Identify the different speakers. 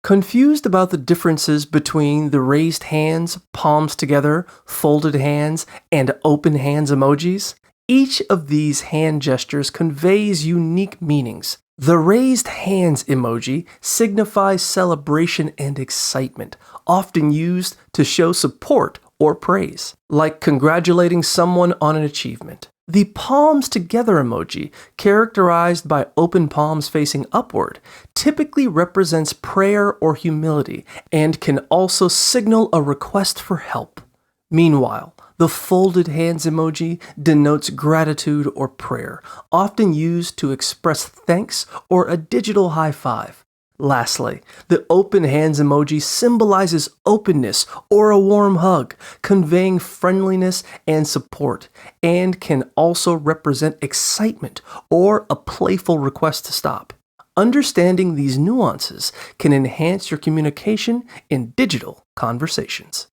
Speaker 1: Confused about the differences between the raised hands, palms together, folded hands, and open hands emojis? Each of these hand gestures conveys unique meanings. The raised hands emoji signifies celebration and excitement, often used to show support or praise, like congratulating someone on an achievement. The palms together emoji, characterized by open palms facing upward, typically represents prayer or humility and can also signal a request for help. Meanwhile, the folded hands emoji denotes gratitude or prayer, often used to express thanks or a digital high five. Lastly, the open hands emoji symbolizes openness or a warm hug, conveying friendliness and support, and can also represent excitement or a playful request to stop. Understanding these nuances can enhance your communication in digital conversations.